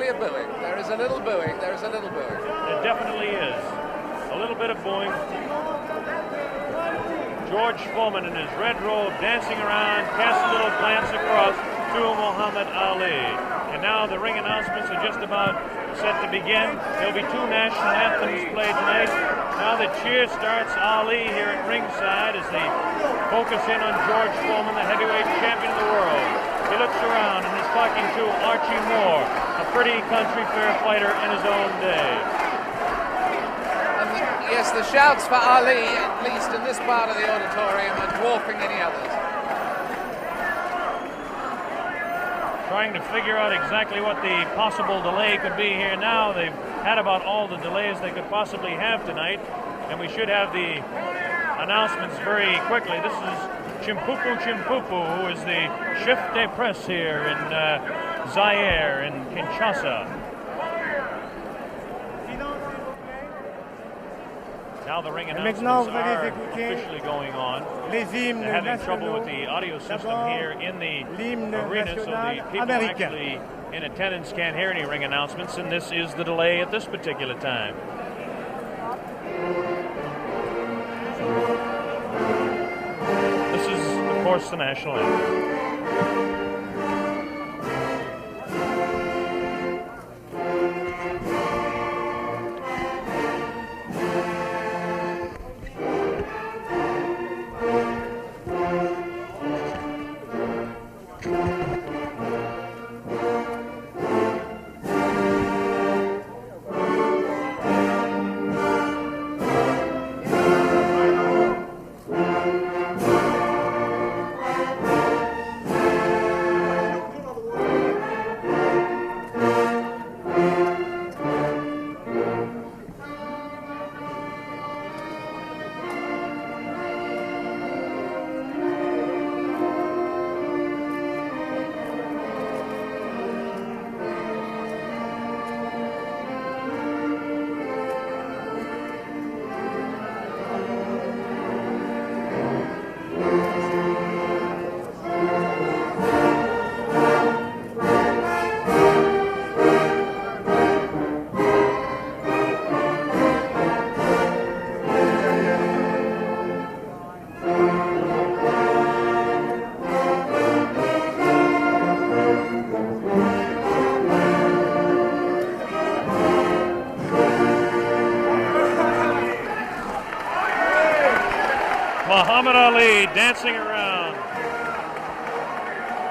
a booing. There is a little booing. There is a little booing. There definitely is. A little bit of booing. George Foreman in his red robe dancing around, casts a little glance across to Muhammad Ali. And now the ring announcements are just about set to begin. There'll be two national anthems played tonight. Now the cheer starts. Ali here at ringside as they focus in on George Foreman, the heavyweight champion of the world. He looks around and is talking to Archie Moore, a pretty country fair fighter in his own day. Yes, the shouts for Ali, at least in this part of the auditorium, are dwarfing any others. Trying to figure out exactly what the possible delay could be here now. They've had about all the delays they could possibly have tonight, and we should have the announcements very quickly. This is Chimpupu Chimpupu, who is the chef de presse here in Zaire, in Kinshasa. Now the ring announcements are officially going on. They're having trouble with the audio system here in the arena, so the people actually in attendance can't hear any ring announcements, and this is the delay at this particular time. This is, of course, the national anthem. Muhammad Ali dancing around.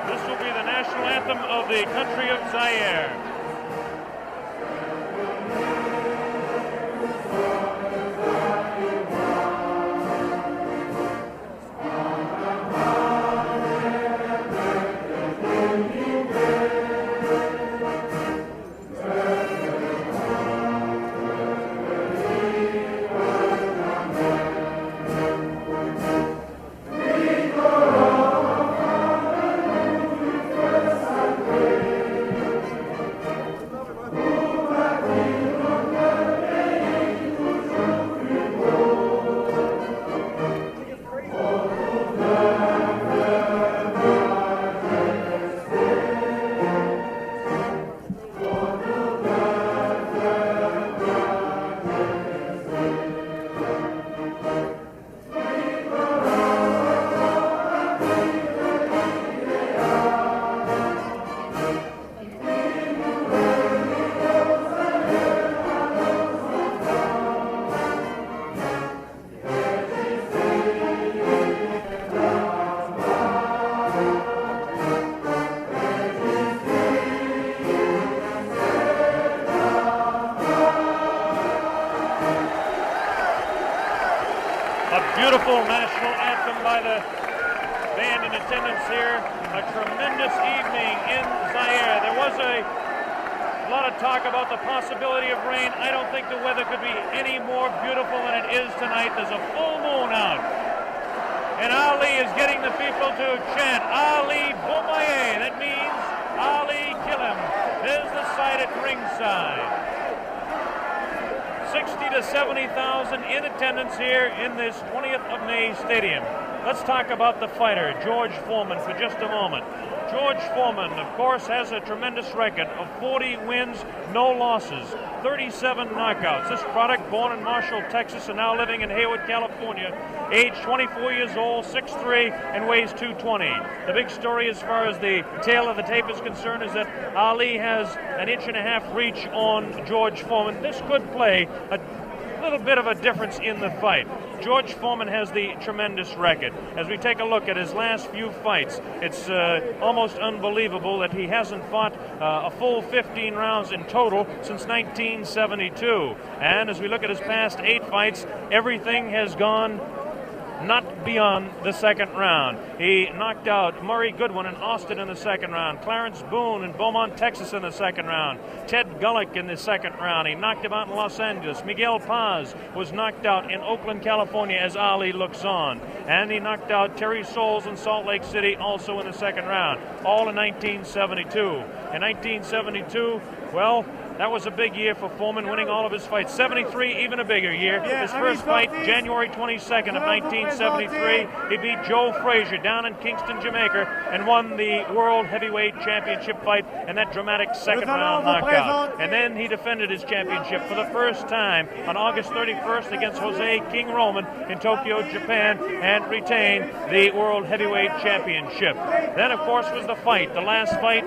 This will be the national anthem of the country of Zaire. Beautiful national anthem by the band in attendance here. A tremendous evening in Zaire. There was a lot of talk about the possibility of rain. I don't think the weather could be any more beautiful than it is tonight. There's a full moon out. And Ali is getting the people to chant, Ali Bomaye. That means Ali kill him. There's the sight at ringside. 60 to 70,000 in attendance here in this 20th of May stadium. let's talk about the fighter, George Foreman, for just a moment. George Foreman, of course, has a tremendous record of 40 wins, no losses, 37 knockouts. This product, born in Marshall, Texas, and now living in Hayward, California, age 24 years old, 6'3", and weighs 220. The big story as far as the tail of the tape is concerned is that Ali has an 1.5 inch reach on George Foreman. This could play a little bit of a difference in the fight. George Foreman has the tremendous record. As we take a look at his last few fights, it's almost unbelievable that he hasn't fought a full 15 rounds in total since 1972. And as we look at his past 8 fights, everything has gone not beyond the second round. He knocked out Murray Goodwin in Austin in the second round, Clarence Boone in Beaumont, Texas in the second round, Ted Gullick in the second round. He knocked him out in Los Angeles. Miguel Paz was knocked out in Oakland, California as Ali looks on. And he knocked out Terry Souls in Salt Lake City also in the second round, all in 1972. In 1972, well, that was a big year for Foreman, winning all of his fights. 73, even a bigger year. His first fight, January 22nd of 1973, he beat Joe Frazier down in Kingston, Jamaica, and won the World Heavyweight Championship fight and that dramatic second round knockout. And then he defended his championship for the first time on August 31st against Jose King Roman in Tokyo, Japan, and retained the World Heavyweight Championship. Then, of course, was the fight, the last fight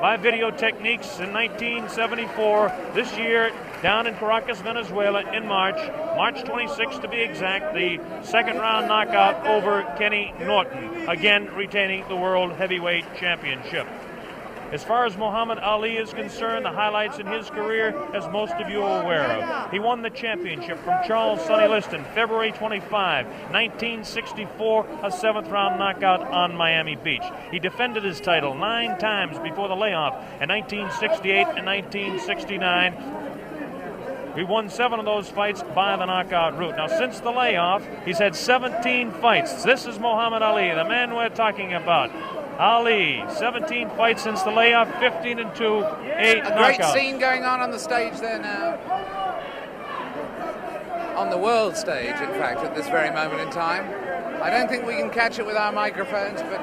by video techniques in 1974. This year, down in Caracas, Venezuela, in March 26th to be exact, the second round knockout over Kenny Norton, again retaining the World Heavyweight Championship. As far as Muhammad Ali is concerned, the highlights in his career, as most of you are aware of. He won the championship from Charles Sonny Liston, February 25, 1964, a 7th round knockout on Miami Beach. He defended his title 9 times before the layoff in 1968 and 1969. He won 7 of those fights by the knockout route. Now, since the layoff, he's had 17 fights. This is Muhammad Ali, the man we're talking about. Ali, 17 fights since the layoff, 15-2, 8 knockouts. A great scene going on the stage there now. On the world stage, in fact, at this very moment in time. I don't think we can catch it with our microphones, but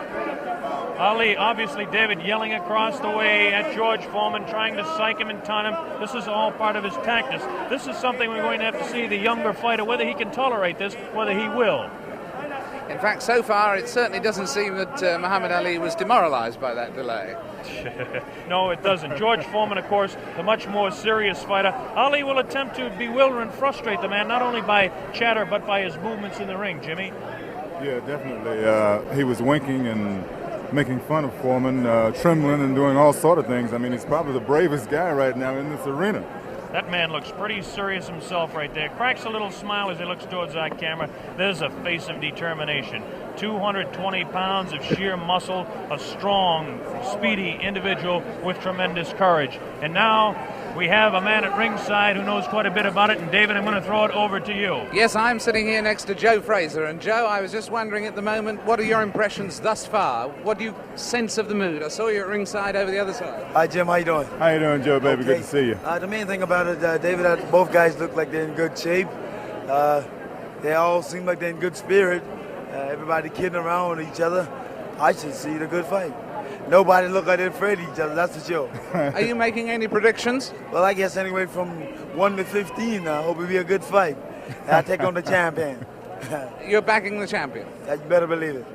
Ali, obviously, David, yelling across the way at George Foreman, trying to psych him and taunt him. This is all part of his tactics. This is something we're going to have to see the younger fighter, whether he can tolerate this, whether he will. In fact, so far, it certainly doesn't seem that Muhammad Ali was demoralized by that delay. No, it doesn't. George Foreman, of course, the much more serious fighter. Ali will attempt to bewilder and frustrate the man, not only by chatter, but by his movements in the ring, Jimmy. Yeah, definitely. He was winking and making fun of Foreman, trembling and doing all sort of things. I mean, he's probably the bravest guy right now in this arena. That man looks pretty serious himself right there. Cracks a little smile as he looks towards that camera. There's a face of determination. 220 pounds of sheer muscle, a strong, speedy individual with tremendous courage. And now we have a man at ringside who knows quite a bit about it. And David, I'm going to throw it over to you. Yes, I'm sitting here next to Joe Fraser. And Joe, I was just wondering at the moment, what are your impressions thus far? What do you sense of the mood? I saw you at ringside over the other side. Hi, Jim. How you doing? How you doing, Joe, baby? Okay. Good to see you. The main thing about it, David, both guys look like they're in good shape. They all seem like they're in good spirit. Everybody kidding around with each other. I should see the good fight. Nobody look like they're afraid of each other, that's for sure. Are you making any predictions? Well, I guess anyway from 1 to 15, I hope it'll be a good fight. I take on the champion. You're backing the champion? You better believe it.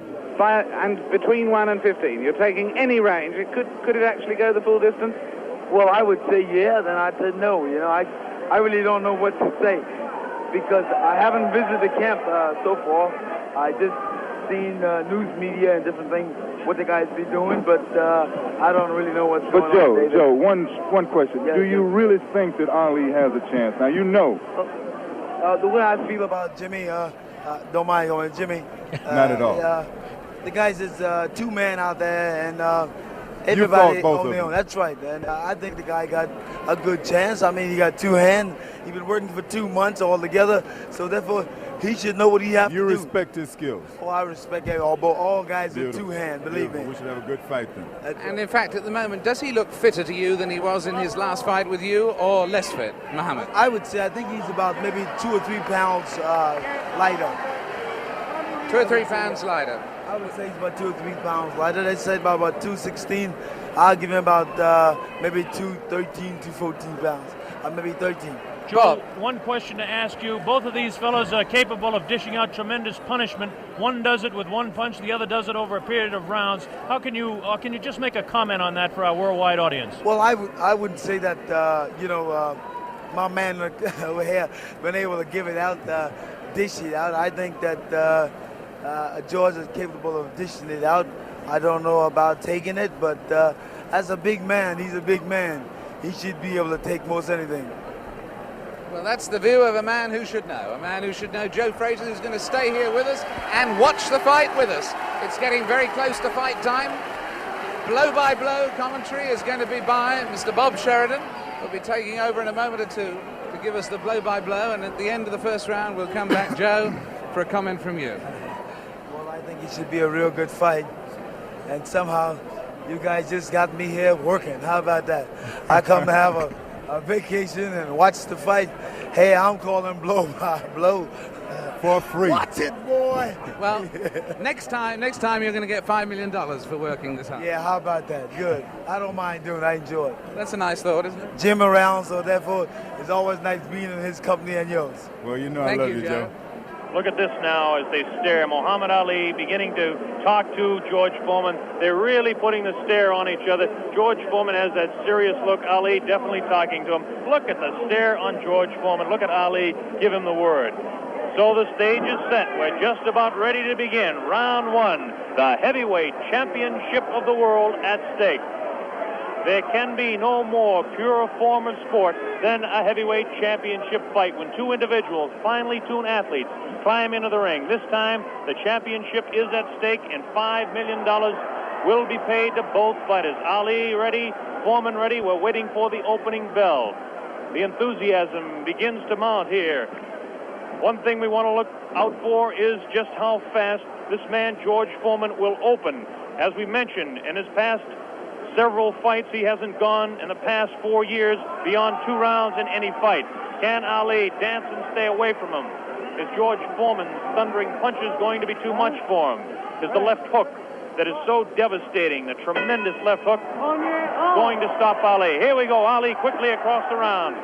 And between 1 and 15, you're taking any range. Could it actually go the full distance? Well, I would say yeah, then I'd say no. You know, I really don't know what to say because I haven't visited the camp so far. I just seen news media and different things, what the guys be doing, but I don't really know what's going on. But Joe, one question. Yes, Do you really think that Ali has a chance? Now, you know. The way I feel about Jimmy, don't mind going, Jimmy. Not at all. The guys is 2-man out there, and everybody both on their of own. them. That's right, and I think the guy got a good chance. I mean, he got 2 hands. He's been working for 2 months all together, so therefore he should know what he has to do. You respect his skills. Oh, I respect all guys with 2 hands. Believe Beautiful. me. We should have a good fight then. And in fact, at the moment, does he look fitter to you than he was in his last fight with you, or less fit, Muhammad? I would say I think he's about maybe 2 or 3 pounds lighter. 2 2 or 3 pounds lighter. I would say he's about 2 or 3 pounds lighter. They said about 216. I'll give him about maybe 213, 214 pounds. Maybe 13. Joe, one question to ask you. Both of these fellows are capable of dishing out tremendous punishment. One does it with one punch, the other does it over a period of rounds. How can you just make a comment on that for our worldwide audience? Well, I wouldn't say that, my man over here been able to give it out, dish it out. I think that George is capable of dishing it out. I don't know about taking it, but as a big man, he's a big man. He should be able to take most anything. Well, that's the view of a man who should know. A man who should know. Joe Frazier, who's going to stay here with us and watch the fight with us. It's getting very close to fight time. Blow-by-blow commentary is going to be by Mr. Bob Sheridan. He'll be taking over in a moment or two to give us the blow-by-blow. And at the end of the first round, we'll come back, Joe, for a comment from you. Well, I think it should be a real good fight. And somehow, you guys just got me here working. How about that? I come to have a vacation and watch the fight. Hey, I'm calling blow by blow. For free. Watch it, boy. Well, next time you're going to get $5 million for working this hard. Yeah, how about that? Good. I don't mind doing it. I enjoy it. That's a nice thought, isn't it? Jim around, so therefore it's always nice being in his company and yours. Well, you know Thank I love you, you, Joe. Look at this now as they stare. Muhammad Ali beginning to talk to George Foreman. They're really putting the stare on each other. George Foreman has that serious look. Ali definitely talking to him. Look at the stare on George Foreman. Look at Ali give him the word. So the stage is set. We're just about ready to begin. Round one, the heavyweight championship of the world at stake. There can be no more pure form of sport than a heavyweight championship fight when two individuals, finely tuned athletes, climb into the ring. This time, the championship is at stake, and $5 million will be paid to both fighters. Ali ready, Foreman ready. We're waiting for the opening bell. The enthusiasm begins to mount here. One thing we want to look out for is just how fast this man, George Foreman, will open. As we mentioned, in his past several fights, he hasn't gone in the past 4 years beyond 2 rounds in any fight. Can Ali dance and stay away from him? Is George Foreman's thundering punches going to be too much for him? Is the left hook that is so devastating, the tremendous left hook, going to stop Ali? Here we go, Ali quickly across the round.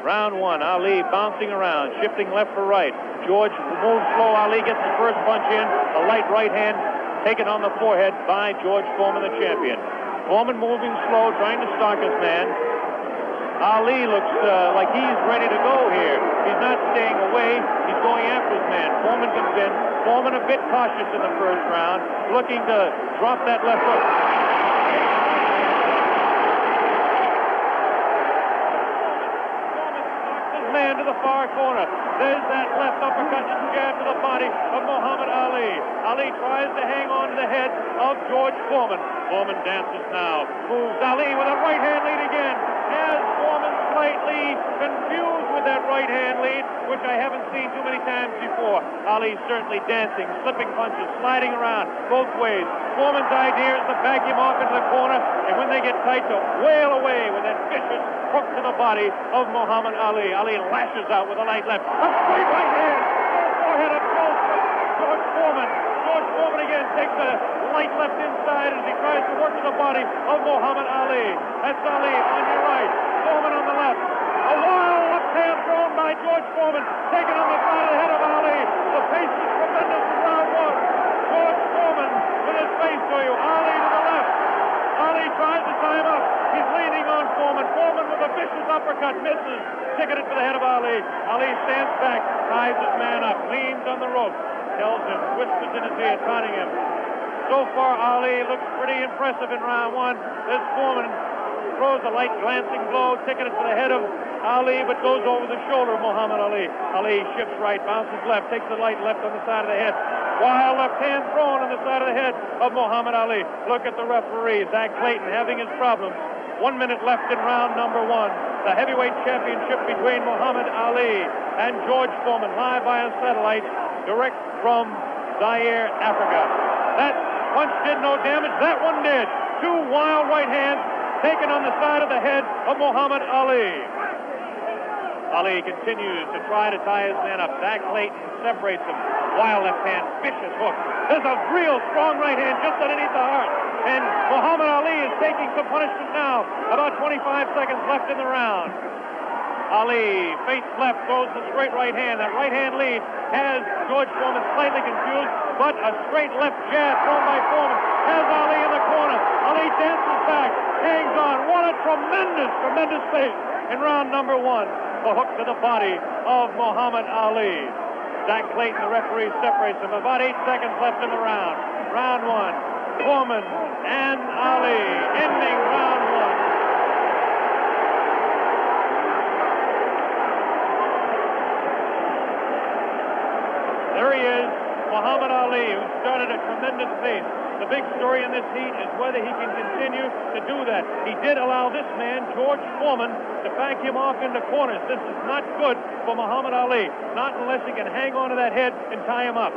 Round one, Ali bouncing around, shifting left for right. George moves slow. Ali gets the first punch in, a light right hand taken on the forehead by George Foreman, the champion. Foreman moving slow, trying to stalk his man. Ali looks like he's ready to go here. He's not staying away. He's going after his man. Foreman comes in. Foreman a bit cautious in the first round, looking to drop that left hook. Foreman stalks his man to the far corner. There's that left uppercut and jab to the body of Muhammad Ali. Ali tries to hang on to the head of George Foreman. Foreman dances now. Moves Ali with a right hand lead again. Has Foreman slightly confused with that right hand lead, which I haven't seen too many times before. Ali certainly dancing, slipping punches, sliding around both ways. Foreman's idea is to back him off into the corner, and when they get tight, to wail away with that vicious hook to the body of Muhammad Ali. Ali lashes out with a light left. A straight right hand. Forehead of George Foreman. George Foreman again takes a light left inside as he tries to work to the body of Muhammad Ali. That's Ali on your right. Foreman on the left. A wild left hand thrown by George Foreman. Taken on the side of the head of Ali. The pace is tremendous in round one. George Foreman with his face to you. Ali to the left. Ali tries to tie him up. He's leaning on Foreman. Foreman with a vicious uppercut. Misses. Ticketed for the head of Ali. Ali stands back. Ties his man up. Leans on the rope. Tells him. Whispers in his ear. Taunting him. So far, Ali looks pretty impressive in round one. This Foreman throws a light glancing blow, ticketed for the head of Ali, but goes over the shoulder of Muhammad Ali. Ali shifts right, bounces left, takes the light left on the side of the head. Wild left hand thrown on the side of the head of Muhammad Ali. Look at the referee, Zach Clayton, having his problems. 1 minute left in round number one. The heavyweight championship between Muhammad Ali and George Foreman, live via satellite, direct from Zaire, Africa. That punch did no damage. That one did. 2 wild right hands taken on the side of the head of Muhammad Ali. Ali continues to try to tie his man up. Zach Clayton separates him. Wild left hand, vicious hook. There's a real strong right hand just underneath the heart. And Muhammad Ali is taking some punishment now. About 25 seconds left in the round. Ali fakes left, throws the straight right hand. That right hand lead has George Foreman slightly confused, but a straight left jab thrown by Foreman has Ali in the corner. Ali dances back, hangs on. What a tremendous pace in round number one. The hook to the body of Muhammad Ali. Zach Clayton, the referee, separates them. About 8 seconds left in the round. Round one. Foreman and Ali ending round one. There he is, Muhammad Ali, who started a tremendous pace. The big story in this heat is whether he can continue to do that. He did allow this man, George Foreman, to back him off into corners. This is not good for Muhammad Ali, not unless he can hang on to that head and tie him up.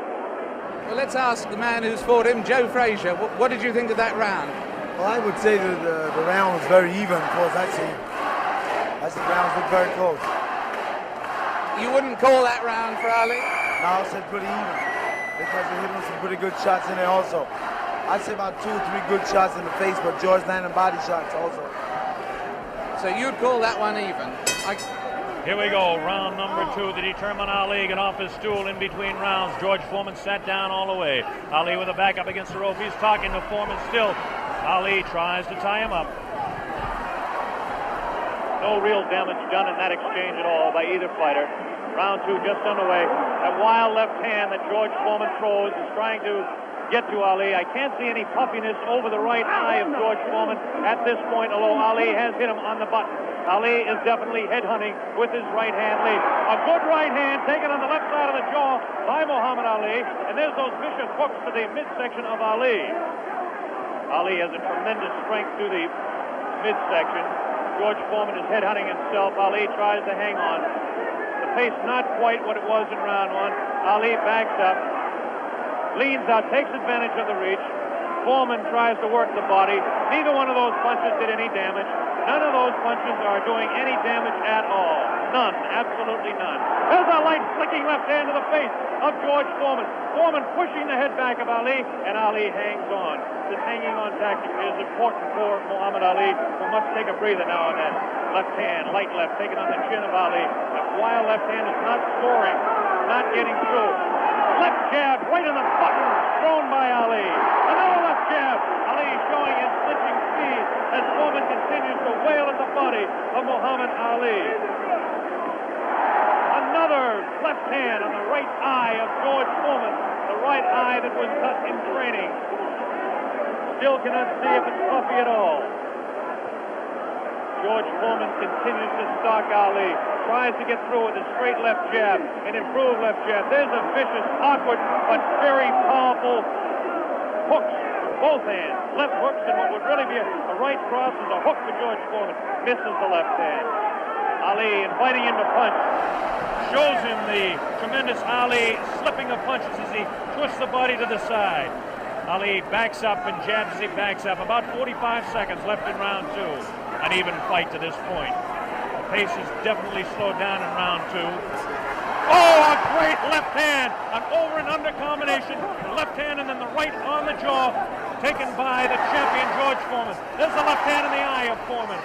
Well, let's ask the man who's fought him, Joe Frazier. What did you think of that round? Well, I would say that the round was very even, of course. I see the rounds look very close. You wouldn't call that round for Ali? No, I said pretty even because they hit him some pretty good shots in there also. I'd say about 2 or 3 good shots in the face, but George landed body shots also. So you'd call that one even? Here we go, round number 2 to determine Ali. Get off his stool in between rounds. George Foreman sat down all the way. Ali with a back up against the rope. He's talking to Foreman still. Ali tries to tie him up. No real damage done in that exchange at all by either fighter. Round 2 just underway. That wild left hand that George Foreman throws is trying to get to Ali. I can't see any puffiness over the right eye of George Foreman at this point, although Ali has hit him on the button. Ali is definitely headhunting with his right hand lead. A good right hand taken on the left side of the jaw by Muhammad Ali, and there's those vicious hooks to the midsection of Ali. Ali has a tremendous strength through the midsection. George Foreman is headhunting himself. Ali tries to hang on. The pace not quite what it was in round 1. Ali backs up, leans out, takes advantage of the reach. Foreman tries to work the body. Neither one of those punches did any damage. None of those punches are doing any damage at all. None, absolutely none. There's a light flicking left hand to the face of George Foreman. Foreman pushing the head back of Ali, and Ali hangs on. This hanging on tactic is important for Muhammad Ali, who must take a breather now and then. Left hand, light left, taken on the chin of Ali. That wild left hand is not scoring, not getting through. Left jab right in the button, thrown by Ali. Another left jab. Ali showing his flinching speed as Foreman continues to wail at the body of Muhammad Ali. Another left hand on the right eye of George Foreman, the right eye that was cut in training. Still cannot see if it's puffy at all. George Foreman continues to stalk Ali, tries to get through with a straight left jab, an improved left jab. There's a vicious, awkward, but very powerful hooks with both hands. Left hooks, and what would really be a right cross is a hook for George Foreman. Misses the left hand. Ali inviting him to punch. Shows him the tremendous Ali slipping of punches as he twists the body to the side. Ali backs up and jabs as he backs up. About 45 seconds left in round 2. An even fight to this point. The pace is definitely slowed down in round 2. Oh, a great left hand. An over and under combination. The left hand and then the right on the jaw. Taken by the champion George Foreman. There's the left hand in the eye of Foreman.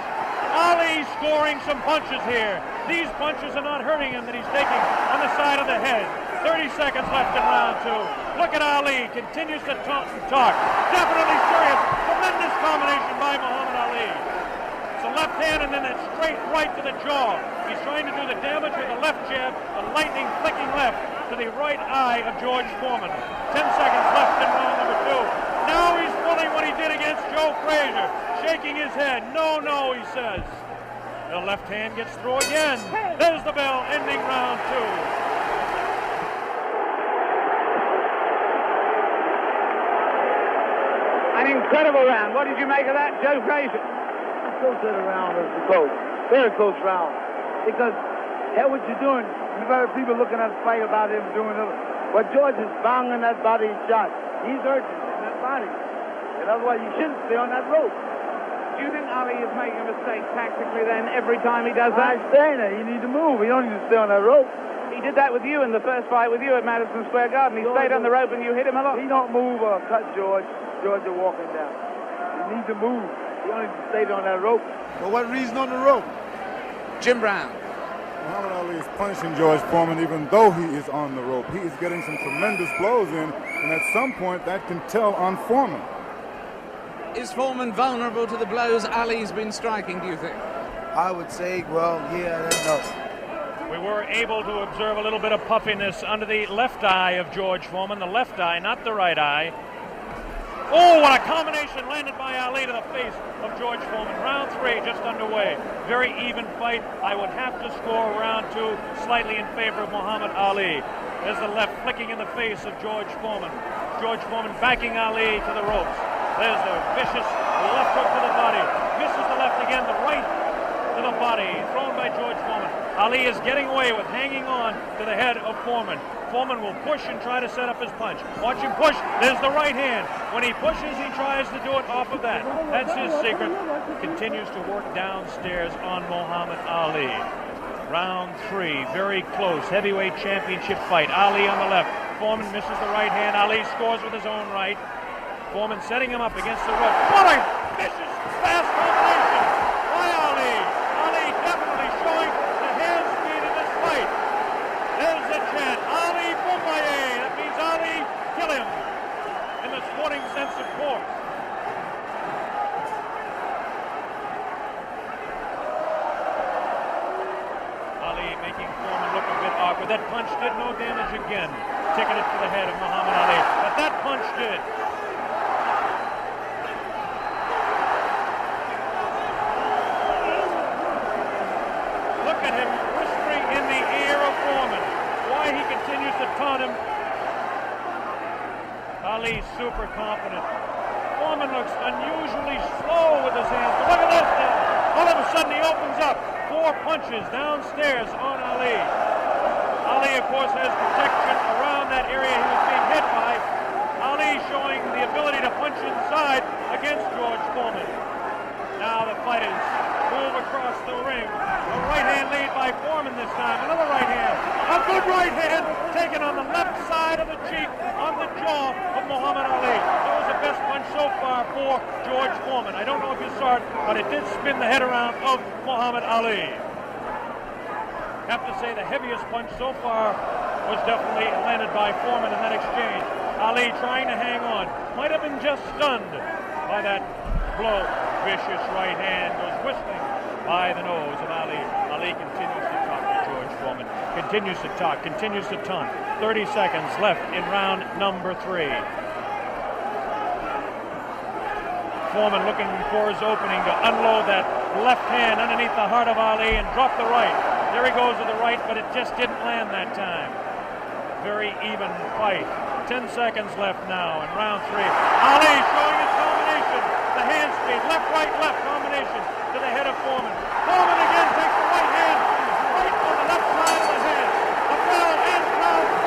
Ali scoring some punches here. These punches are not hurting him that he's taking on the side of the head. 30 seconds left in round 2. Look at Ali. Continues to talk and talk. Definitely serious. Tremendous combination by Muhammad Ali. It's a left hand and then a straight right to the jaw. He's trying to do the damage with a left jab, a lightning flicking left to the right eye of George Foreman. 10 seconds left in round number 2. Now he's pulling what he did against Joe Frazier, shaking his head. No, no, he says. The left hand gets through again. There's the bell, ending round 2. An incredible round. What did you make of that, Joe Frazier? I still said the round was close. Very close round. Because, hell, what you're doing, you've heard people looking at the fight about him doing it. But George is banging that body shot. He's urgent in that body. And otherwise, you shouldn't stay on that rope. Do Do you think Ali is making a mistake tactically then every time he does that? I'm saying that. You need to move. You don't need to stay on that rope. He did that with you in the first fight with you at Madison Square Garden. He stayed on the rope and you hit him a lot. He don't move or cut George. George are walking down. You need to move. You don't need to stay on that rope. For what reason on the rope? Jim Brown. Muhammad Ali is punishing George Foreman even though he is on the rope. He is getting some tremendous blows in, and at some point that can tell on Foreman. Is Foreman vulnerable to the blows Ali's been striking, do you think? I would say, well, yeah, no. We were able to observe a little bit of puffiness under the left eye of George Foreman, the left eye, not the right eye. Oh, what a combination landed by Ali to the face of George Foreman. Round 3 just underway. Very even fight. I would have to score round 2 slightly in favor of Muhammad Ali. There's the left flicking in the face of George Foreman. George Foreman backing Ali to the ropes. There's the vicious left hook to the body. Misses the left again, the right to the body. Thrown by George Foreman. Ali is getting away with hanging on to the head of Foreman. Foreman will push and try to set up his punch. Watch him push. There's the right hand. When he pushes, he tries to do it off of that. That's his secret. Continues to work downstairs on Muhammad Ali. Round 3, very close. Heavyweight championship fight. Ali on the left. Foreman misses the right hand. Ali scores with his own right. Foreman setting him up against the rope. What a vicious, fast combination by Ali. Ali definitely showing the hand speed in this fight. There's the chant. Ali Boombaye. That means Ali, kill him. In the sporting sense, of course. Ali making Foreman look a bit awkward. That punch did no damage again. Ticketed to the head of Muhammad Ali. But that punch did. Look at him whispering in the ear of Foreman. Why he continues to taunt him. Ali super confident. Foreman looks unusually slow with his hands. But look at this now. All of a sudden he opens up. 4 punches downstairs on Ali. Ali, of course, has protection around that area he was being hit by. Ali showing the ability to punch inside against George Foreman. Now the fighters move across the ring. A right hand lead by Foreman this time. Another right hand. A good right hand taken on the left side of the cheek, on the jaw of Muhammad Ali. That was the best punch so far for George Foreman. I don't know if you saw it, but it did spin the head around of Muhammad Ali. Have to say the heaviest punch so far was definitely landed by Foreman in that exchange. Ali trying to hang on. Might have been just stunned by that blow. Vicious right hand goes whistling by the nose of Ali. Ali continues to talk to George Foreman. Continues to talk, continues to taunt. 30 seconds left in round number 3. Foreman looking for his opening to unload that left hand underneath the heart of Ali and drop the right. There he goes with the right, but it just didn't land that time. Very even fight. 10 seconds left now in round 3. Ali showing his combination. The hand speed, left, right, combination to the head of Foreman. Foreman again takes the right hand, right on the left side of the head. A bell and round 3.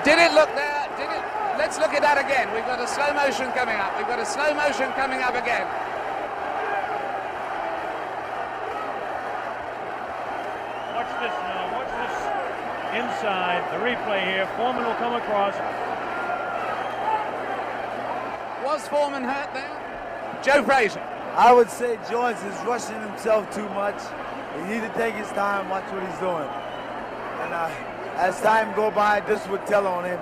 Did it look there? Did it? Let's look at that again. We've got a slow motion coming up. We've got a slow motion coming up again. Watch this now. Watch this inside. The replay here. Foreman will come across. Was Foreman hurt there? Joe Frazier. I would say George is rushing himself too much. He needs to take his time, watch what he's doing. And as time go by, this would tell on him.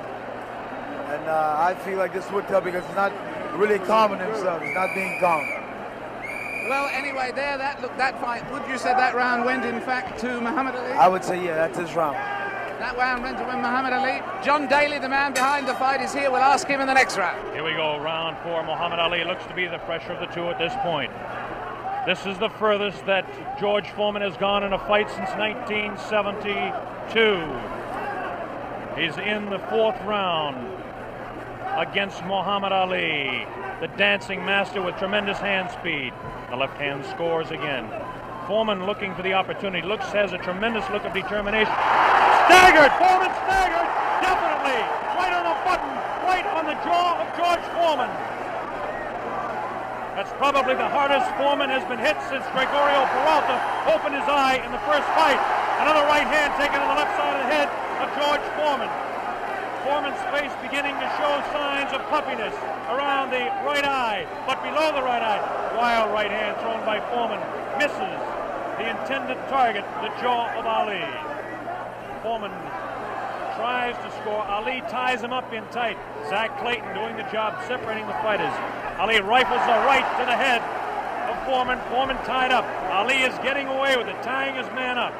And I feel like this would tell because he's not really calming himself. He's not being calm. Well, anyway, there, that fight, would you say that round went, in fact, to Muhammad Ali? I would say, yeah, that's his round. That round went to Muhammad Ali. John Daly, the man behind the fight, is here. We'll ask him in the next round. Here we go, round 4. Muhammad Ali looks to be the fresher of the two at this point. This is the furthest that George Foreman has gone in a fight since 1972. He's in the 4th round against Muhammad Ali, the dancing master with tremendous hand speed. The left hand scores again. Foreman looking for the opportunity. Has a tremendous look of determination. Staggered! Foreman staggered! Definitely! Right on the button! Right on the jaw of George Foreman. That's probably the hardest Foreman has been hit since Gregorio Peralta opened his eye in the first fight. Another right hand taken on the left side of the head of George Foreman. Foreman's face beginning to show signs of puffiness around the right eye, but below the right eye. Wild right hand thrown by Foreman. Misses the intended target, the jaw of Ali. Foreman tries to score. Ali ties him up in tight. Zach Clayton doing the job separating the fighters. Ali rifles a right to the head of Foreman. Foreman tied up. Ali is getting away with it, tying his man up.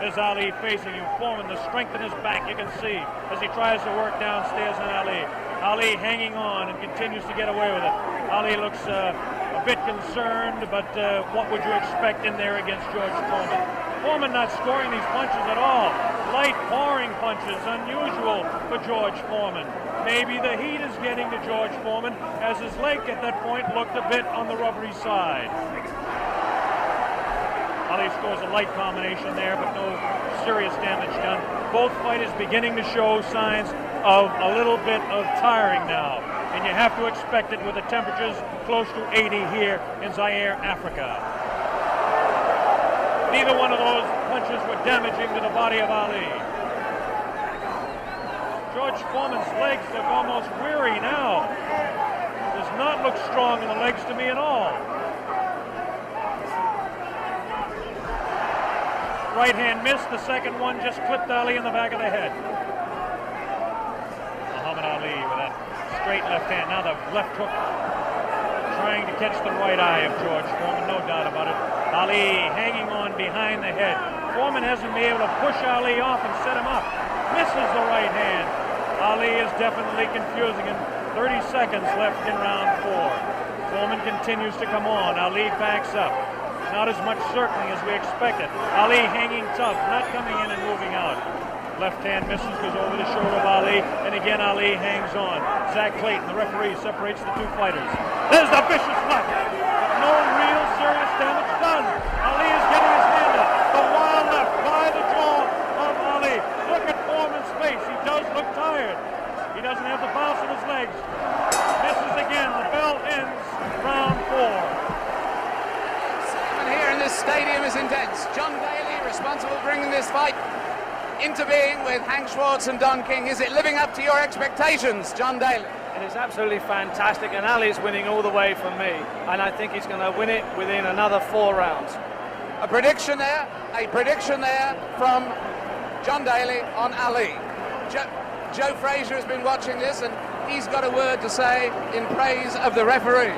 There's Ali facing him. Foreman, the strength in his back, you can see as he tries to work downstairs on Ali. Ali hanging on and continues to get away with it. Ali looks a bit concerned, but what would you expect in there against George Foreman? Foreman not scoring these punches at all. Light pouring punches, unusual for George Foreman. Maybe the heat is getting to George Foreman, as his leg at that point looked a bit on the rubbery side. Ali scores a light combination there, but no serious damage done. Both fighters beginning to show signs of a little bit of tiring now, and you have to expect it with the temperatures close to 80 here in Zaire, Africa. Neither one of those punches were damaging to the body of Ali. George Foreman's legs look almost weary now. Does not look strong in the legs to me at all. Right hand missed, the second one just clipped Ali in the back of the head. Muhammad Ali with that straight left hand. Now the left hook trying to catch the right eye of George Foreman, no doubt about it. Ali hanging on behind the head. Foreman hasn't been able to push Ali off and set him up. Misses the right hand. Ali is definitely confusing him. 30 seconds left in round 4. Foreman continues to come on. Ali backs up. Not as much circling as we expected. Ali hanging tough, not coming in and moving out. Left hand misses, goes over the shoulder of Ali, and again Ali hangs on. Zach Clayton, the referee, separates the two fighters. There's the vicious left. No real serious damage done. Ali is getting his hand up. The wild left by the jaw of Ali. Look at Foreman's face. He does look tired. He doesn't have the bounce in his legs. Misses again. The bell ends round 4. Here in this stadium is intense. John Daly, responsible for bringing this fight into being with Hank Schwartz and Don King. Is it living up to your expectations, John Daly? It is absolutely fantastic, and Ali's winning all the way from me, and I think he's going to win it within another 4 rounds. A prediction there from John Daly on Ali. Joe Frazier has been watching this, and he's got a word to say in praise of the referee.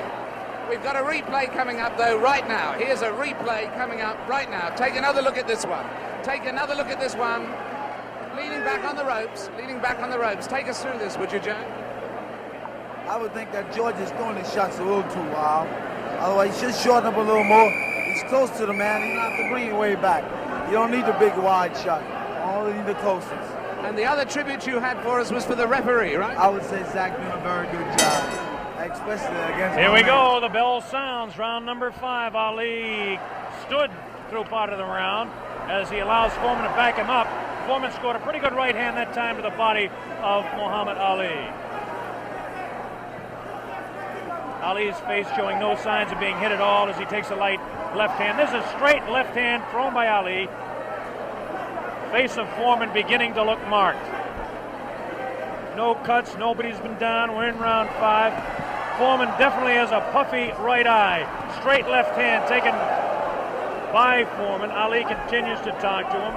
We've got a replay coming up, though, right now. Here's a replay coming up right now. Take another look at this one. Take another look at this one. Leaning back on the ropes. Leaning back on the ropes. Take us through this, would you, Joe? I would think that George is throwing his shots a little too wild. Otherwise, he should shorten up a little more. He's close to the man. He don't have to bring it way back. You don't need the big wide shot. You only need the closest. And the other tribute you had for us was for the referee, right? I would say Zach doing a very good job. Especially against Here we go, the bell sounds, round number 5. Ali stood through part of the round as he allows Foreman to back him up. Foreman scored a pretty good right hand that time to the body of Muhammad Ali. Ali's face showing no signs of being hit at all as he takes a light left hand. This is a straight left hand thrown by Ali. Face of Foreman beginning to look marked. No cuts, nobody's been down. We're in round 5. Foreman definitely has a puffy right eye. Straight left hand taken by Foreman. Ali continues to talk to him.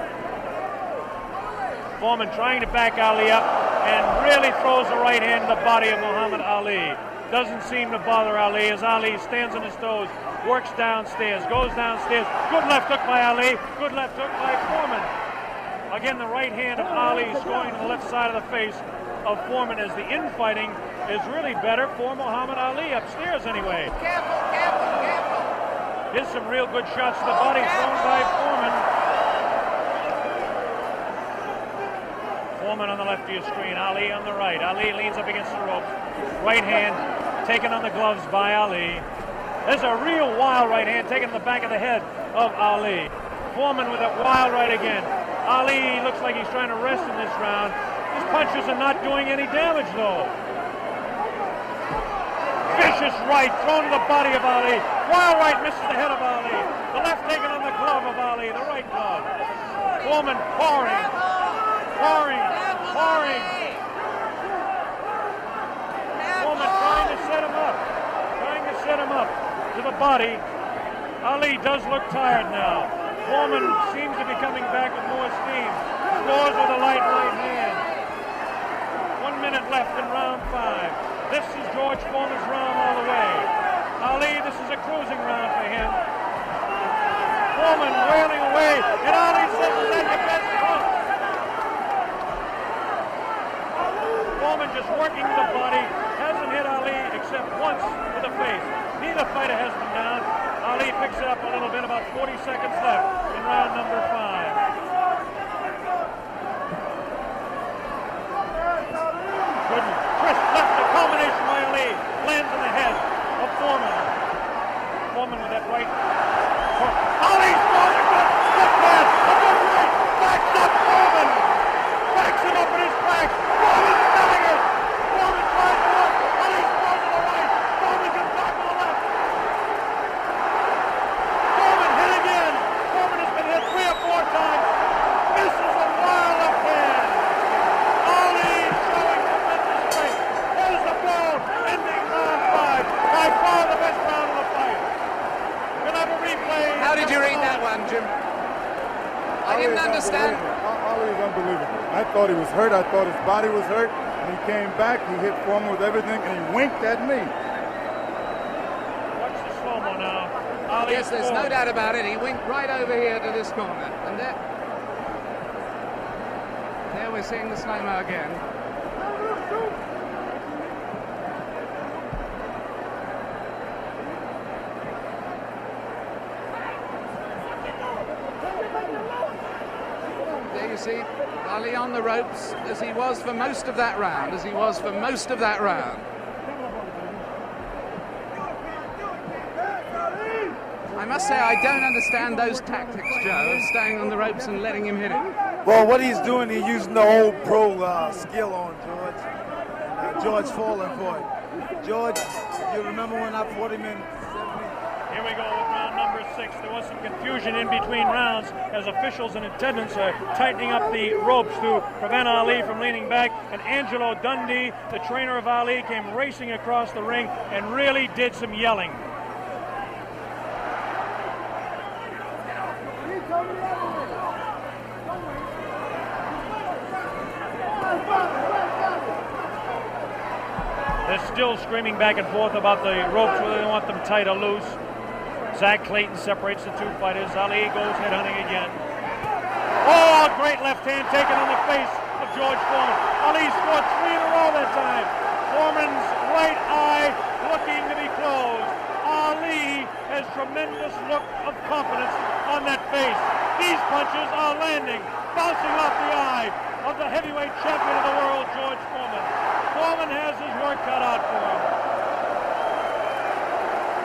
Foreman trying to back Ali up and really throws the right hand to the body of Muhammad Ali. Doesn't seem to bother Ali as Ali stands on his toes, works downstairs, goes downstairs. Good left hook by Ali. Good left hook by Foreman. Again, the right hand of Ali is going to the left side of the face of Foreman as the infighting is really better for Muhammad Ali upstairs anyway. Careful, careful, careful. Here's some real good shots to the body thrown by Foreman. Foreman on the left of your screen, Ali on the right. Ali leans up against the rope. Right hand taken on the gloves by Ali. There's a real wild right hand taking the back of the head of Ali. Foreman with that wild right again. Ali looks like he's trying to rest in this round. His punches are not doing any damage, though. Vicious right thrown to the body of Ali. Wild right misses the head of Ali. The left taken on the glove of Ali, the right glove. Foreman pouring. Foreman trying to set him up to the body. Ali does look tired now. Foreman seems to be coming back with more steam. Scores with a light right hand. 1 minute left in round 5. This is George Foreman's round all the way. Ali, this is a cruising round for him. Foreman wailing away, and Ali says, "Is that your best punch?" Foreman just working the body, hasn't hit Ali except once with the face. Neither fighter has been down. Ali picks it up a little bit, about 40 seconds left in round number 5. Good crisp left, the combination by Ali lands in the head of Foreman. Foreman with that right. Ali throws a good pass, a good right, backs up Foreman. Backs him up in his back. Foreman selling it. Foreman tries to look. Ali throws to the right. Foreman can block to the left. Foreman hit again. Foreman has been hit 3 or 4 times. Misses a wild left hand. Ali showing tremendous strength. There's the bell, ending round 5. By far the best round of the fight. We'll have a replay. How did you read that one, Jim? I didn't understand. Ali is unbelievable. I thought he was hurt. I thought his body was hurt. And he came back. He hit Foreman with everything, and he winked at me. Watch the slow-mo now. Ali Yes, there's no doubt about it. He winked right over here to this corner. And there we're seeing the slow-mo again. There you see Ali on the ropes as he was for most of that round, I must say I don't understand those tactics, Joe, of staying on the ropes and letting him hit it. Well, what he's doing, he's using the whole pro skill on George. And George falling for it. George, you remember when I fought him in 70? Here we go with round number 6. There was some confusion in between rounds as officials in attendance are tightening up the ropes to prevent Ali from leaning back. And Angelo Dundee, the trainer of Ali, came racing across the ring and really did some yelling. They're still screaming back and forth about the ropes, whether they want them tight or loose. Zach Clayton separates the 2 fighters. Ali goes headhunting again. Oh, a great left hand taken on the face of George Foreman. Ali scored 3 in a row that time. Foreman's right eye looking to be closed. Ali has tremendous look of confidence on that face. These punches are landing, bouncing off the eye of the heavyweight champion of the world, George Foreman. Foreman has his work cut out for him.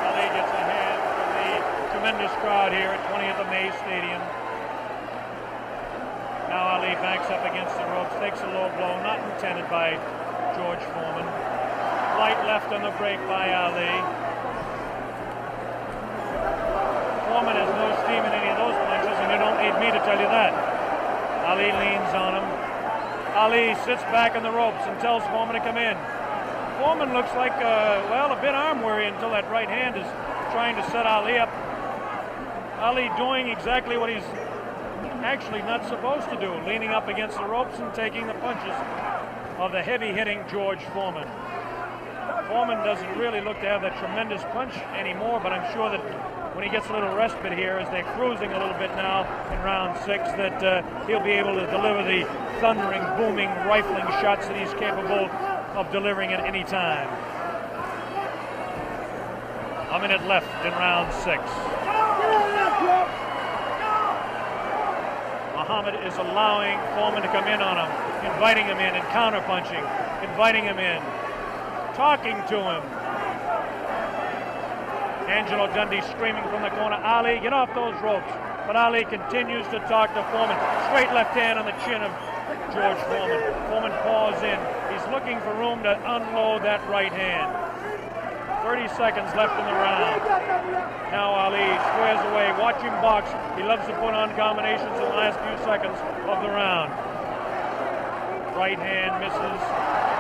Ali gets a hand from the tremendous crowd here at 20th of May Stadium. Now Ali backs up against the ropes, takes a low blow, not intended by George Foreman. Light left on the break by Ali. Foreman has no steam in any of those punches, and you don't need me to tell you that. Ali leans on him. Ali sits back on the ropes and tells Foreman to come in. Foreman looks like, well, a bit arm weary until that right hand is trying to set Ali up. Ali doing exactly what he's actually not supposed to do, leaning up against the ropes and taking the punches of the heavy-hitting George Foreman. Foreman doesn't really look to have that tremendous punch anymore, but I'm sure that when he gets a little respite here, as they're cruising a little bit now in round 6, that he'll be able to deliver the thundering, booming, rifling shots that he's capable of delivering at any time. A minute left in round 6. Muhammad is allowing Foreman to come in on him, inviting him in and counter-punching, inviting him in, talking to him. Angelo Dundee screaming from the corner, Ali, get off those ropes. But Ali continues to talk to Foreman. Straight left hand on the chin of George Foreman. Foreman paws in. He's looking for room to unload that right hand. 30 seconds left in the round. Now Ali squares away. Watch him box. He loves to put on combinations in the last few seconds of the round. Right hand misses.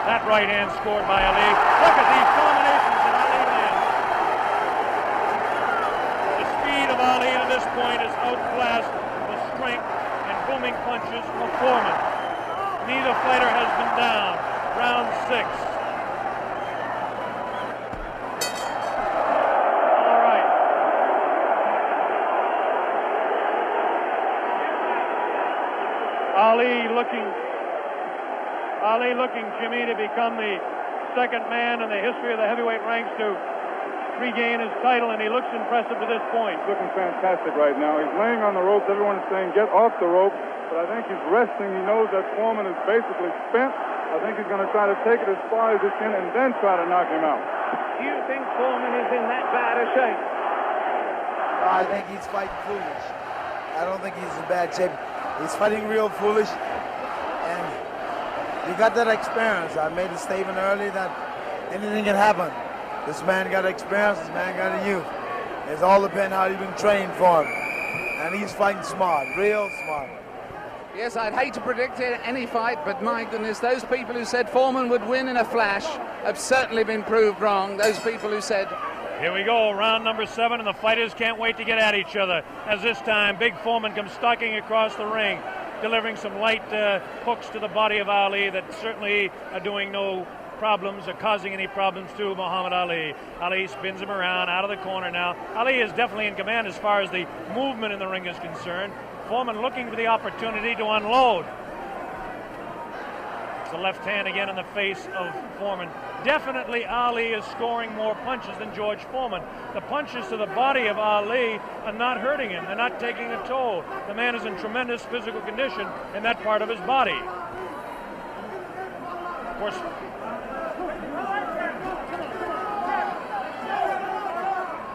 That right hand scored by Ali. Look at these combinations that Ali lands. The speed of Ali to this point has outclassed the strength and booming punches of Foreman. Neither fighter has been down. Round 6. Ali looking, Jimmy, to become the second man in the history of the heavyweight ranks to regain his title, and he looks impressive to this point. He's looking fantastic right now. He's laying on the ropes. Everyone is saying, get off the rope. But I think he's resting. He knows that Foreman is basically spent. I think he's going to try to take it as far as he can and then try to knock him out. Do you think Foreman is in that bad a shape? I think he's fighting foolish. I don't think he's in bad shape. He's fighting real foolish. And you got that experience. I made a statement earlier that anything can happen. This man got experience, this man got a youth. It's all depends how you've been trained for him. And he's fighting smart, real smart. Yes, I'd hate to predict any fight, but my goodness, those people who said Foreman would win in a flash have certainly been proved wrong. Those people who said... Here we go, round number 7, and the fighters can't wait to get at each other. As this time, Big Foreman comes stalking across the ring, delivering some light hooks to the body of Ali that certainly are doing no problems or causing any problems to Muhammad Ali. Ali spins him around out of the corner now. Ali is definitely in command as far as the movement in the ring is concerned. Foreman looking for the opportunity to unload. It's a left hand again in the face of Foreman. Definitely Ali is scoring more punches than George Foreman. The punches to the body of Ali are not hurting him. They're not taking a toll. The man is in tremendous physical condition in that part of his body. Of course,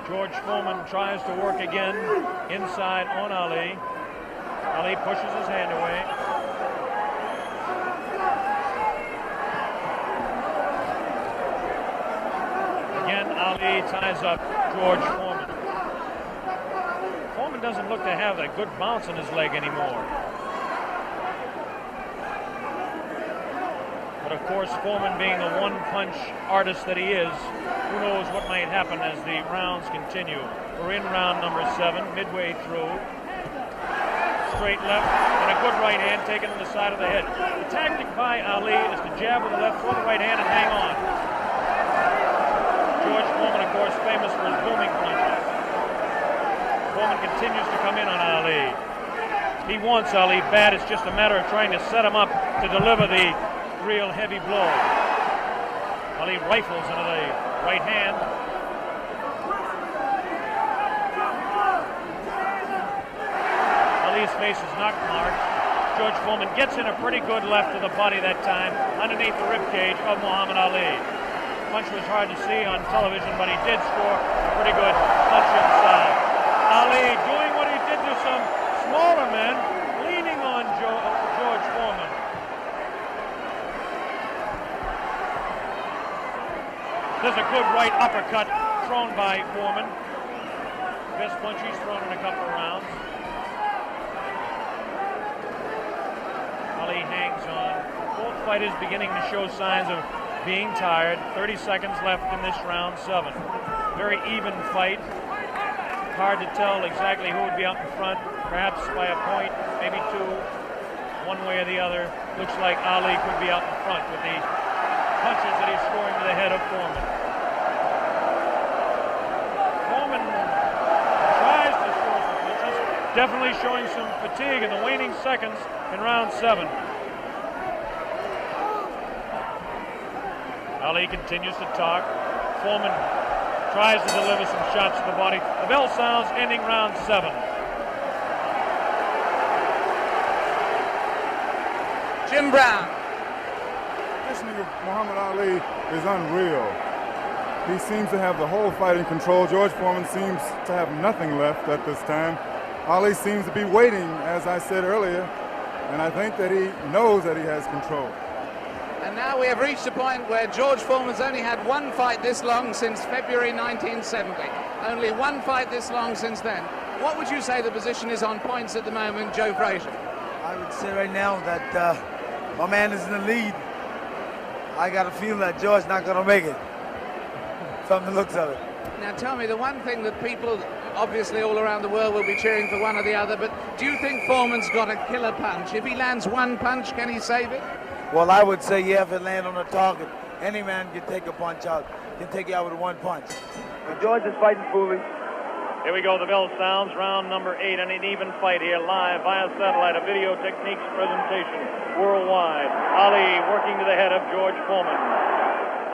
George Foreman tries to work again inside on Ali. Ali pushes his hand away. Again, Ali ties up George Foreman. Foreman doesn't look to have a good bounce in his leg anymore. But of course, Foreman being the one-punch artist that he is, who knows what might happen as the rounds continue. We're in round number 7, midway through. Straight left and a good right hand taken on the side of the head. The tactic by Ali is to jab with the left, throw the right hand, and hang on. George Foreman, of course, famous for his booming punches. Foreman continues to come in on Ali. He wants Ali bad. It's just a matter of trying to set him up to deliver the real heavy blow. Ali rifles into the right hand. Ali's face is not marked. George Foreman gets in a pretty good left to the body that time, underneath the ribcage of Muhammad Ali. The punch was hard to see on television, but he did score a pretty good punch inside. Ali doing what he did to some smaller men, leaning on George Foreman. There's a good right uppercut thrown by Foreman. Best punch he's thrown in a couple of rounds. Ali hangs on. Both fighters beginning to show signs of being tired. 30 seconds left in this round 7. Very even fight. Hard to tell exactly who would be out in front. Perhaps by a point, maybe 2. One way or the other. Looks like Ali could be out in front with the punches that he's scoring to the head of Foreman. Foreman tries to score some punches, definitely showing some fatigue in the waning seconds in round 7. Ali continues to talk. Foreman tries to deliver some shots to the body. The bell sounds, ending round 7. Jim Brown. This nigga, Muhammad Ali, is unreal. He seems to have the whole fight in control. George Foreman seems to have nothing left at this time. Ali seems to be waiting, as I said earlier, and I think that he knows that he has control. And now we have reached a point where George Foreman's only had one fight this long since February 1970. Only one fight this long since then. What would you say the position is on points at the moment, Joe Frazier? I would say right now that my man is in the lead. I got a feeling that George's not going to make it, from the looks of it. Now tell me, the one thing that people obviously all around the world will be cheering for one or the other, but do you think Foreman's got a killer punch? If he lands one punch, can he save it? Well, I would say, yeah, if it lands on the target, any man can take a punch out, can take you out with one punch. But George is fighting foolish. Here we go, the bell sounds, round number 8, and an even fight here, live via satellite, a video techniques presentation worldwide. Ali working to the head of George Foreman.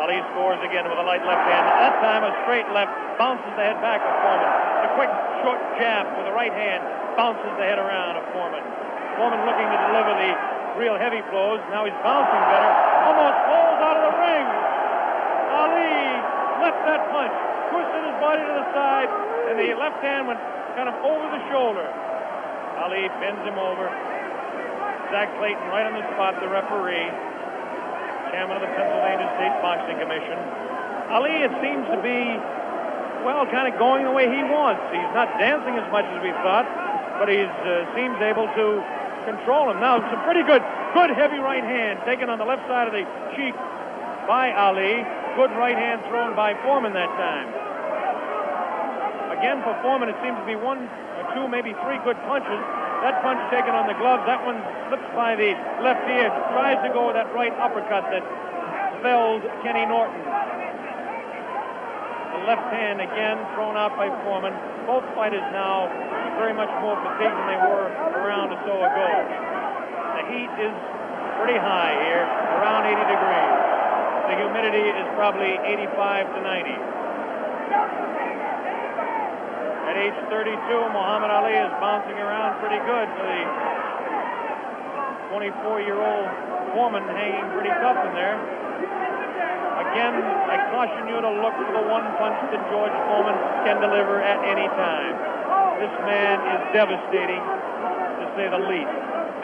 Ali scores again with a light left hand. That time a straight left, bounces the head back of Foreman. A quick short jab with the right hand, bounces the head around of Foreman. Foreman looking to deliver the real heavy blows. Now he's bouncing better. Almost falls out of the ring. Ali left that punch, twisted his body to the side, and the left hand went kind of over the shoulder. Ali bends him over. Zach Clayton right on the spot, the referee, chairman of the Pennsylvania State Boxing Commission. Ali, it seems to be, well, kind of going the way he wants. He's not dancing as much as we thought, but he seems able to control him. Now, some pretty good heavy right hand taken on the left side of the cheek by Ali. Good right hand thrown by Foreman that time. Again, for Foreman, it seems to be one or two, maybe three good punches. That punch taken on the glove, that one slips by the left ear, tries to go with that right uppercut that felled Kenny Norton. The left hand again thrown out by Foreman. Both fighters now very much more fatigued than they were a round or so ago. The heat is pretty high here, around 80 degrees. The humidity is probably 85 to 90. At age 32, Muhammad Ali is bouncing around pretty good for the 24-year-old Foreman, hanging pretty tough in there. Again, I caution you to look for the one punch that George Foreman can deliver at any time. This man is devastating, to say the least.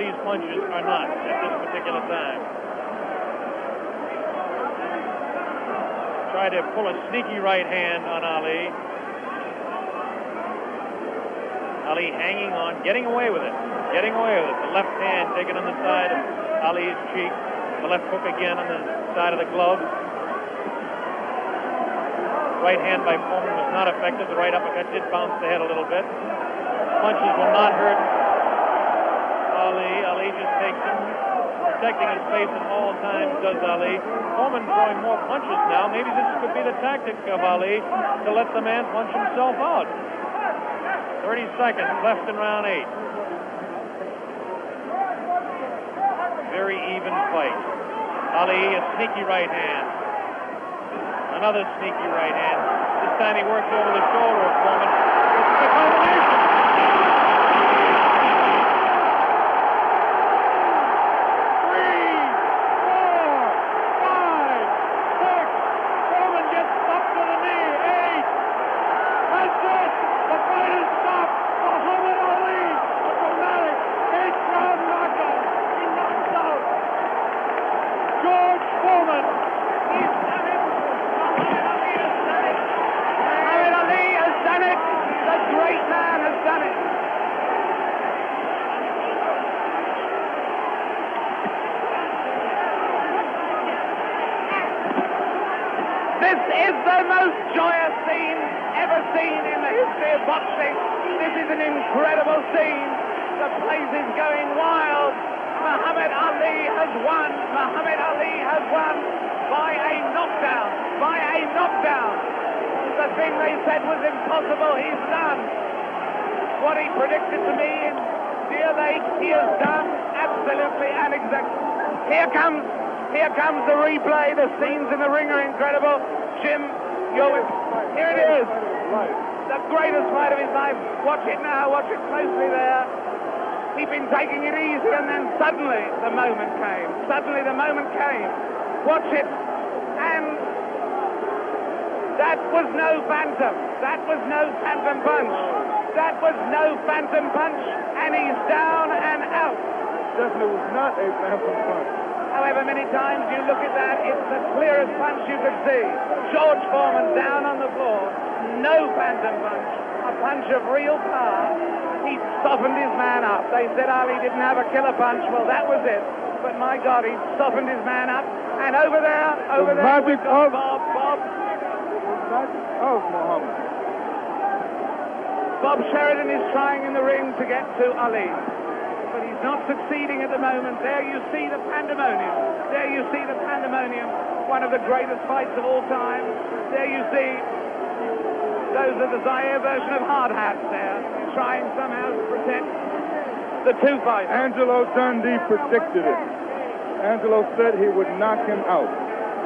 These punches are not at this particular time. Try to pull a sneaky right hand on Ali. Ali hanging on, getting away with it. The left hand taken on the side of Ali's cheek. The left hook again on the side of the glove. Right hand by Foreman was not effective. The right uppercut did bounce the head a little bit. Punches will not hurt Ali. Ali just takes him, protecting his face at all times, does Ali. Foreman throwing more punches now. Maybe this could be the tactic of Ali to let the man punch himself out. 30 seconds left in round 8. Very even fight. Ali, a sneaky right hand. Another sneaky right hand. This time he works over the shoulder of Foreman. This is a combination. This is the most joyous scene ever seen in the history of boxing. This is an incredible scene. The place is going wild. Muhammad Ali has won. Muhammad Ali has won by a knockdown. By a knockdown. The thing they said was impossible, he's done. What he predicted to me in Deer Lake, he has done absolutely and exactly. Here comes the replay. The scenes in the ring are incredible. Jim, here it is. The greatest fight of his life. Watch it now. Watch it closely there. He'd been taking it easy, and then suddenly the moment came. Watch it. And That was no phantom. That was no phantom punch. That was no phantom punch, and he's down and out. Definitely was not a phantom punch. However many times you look at that, it's the clearest punch you could see. George Foreman down on the floor. No phantom punch. A punch of real power. He softened his man up. They said Ali didn't have a killer punch. Well, that was it. But my God, he softened his man up. And over there, magic we've got of Bob. Muhammad. Bob Sheridan is trying in the ring to get to Ali. But he's not succeeding at the moment. There you see the pandemonium. There you see the pandemonium. One of the greatest fights of all time. There you see those are the Zaire version of hard hats there, trying somehow to protect the two fighters. Angelo Dundee predicted it. Angelo said he would knock him out.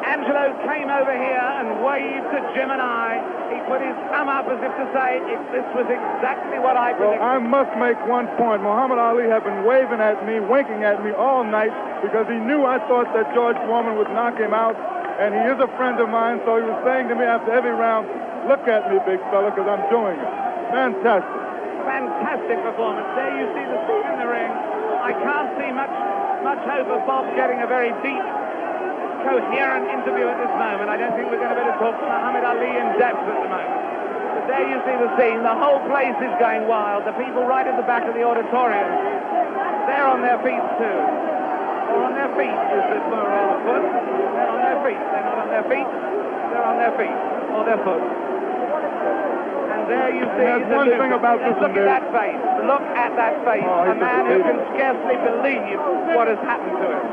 Angelo came over here and waved to Jim and I. He put his thumb up as if to say, this was exactly what I predicted. Well, I must make one point. Muhammad Ali had been waving at me, winking at me all night because he knew I thought that George Foreman would knock him out, and he is a friend of mine, so he was saying to me after every round, look at me, big fella, because I'm doing it. Fantastic. Fantastic performance. There you see the scene in the ring. I can't see much hope of Bob getting a very deep, coherent interview at this moment. I don't think we're going to be able to talk to Muhammad Ali in depth at the moment. But there you see the scene. The whole place is going wild. The people right at the back of the auditorium, they're on their feet too. They're on their feet, is the plural of foot. They're on their feet. They're not on their feet. They're on their feet or their foot. And there you see there's one thing about this look at that face. Look at that face. Oh, a man who can scarcely believe what has happened to him.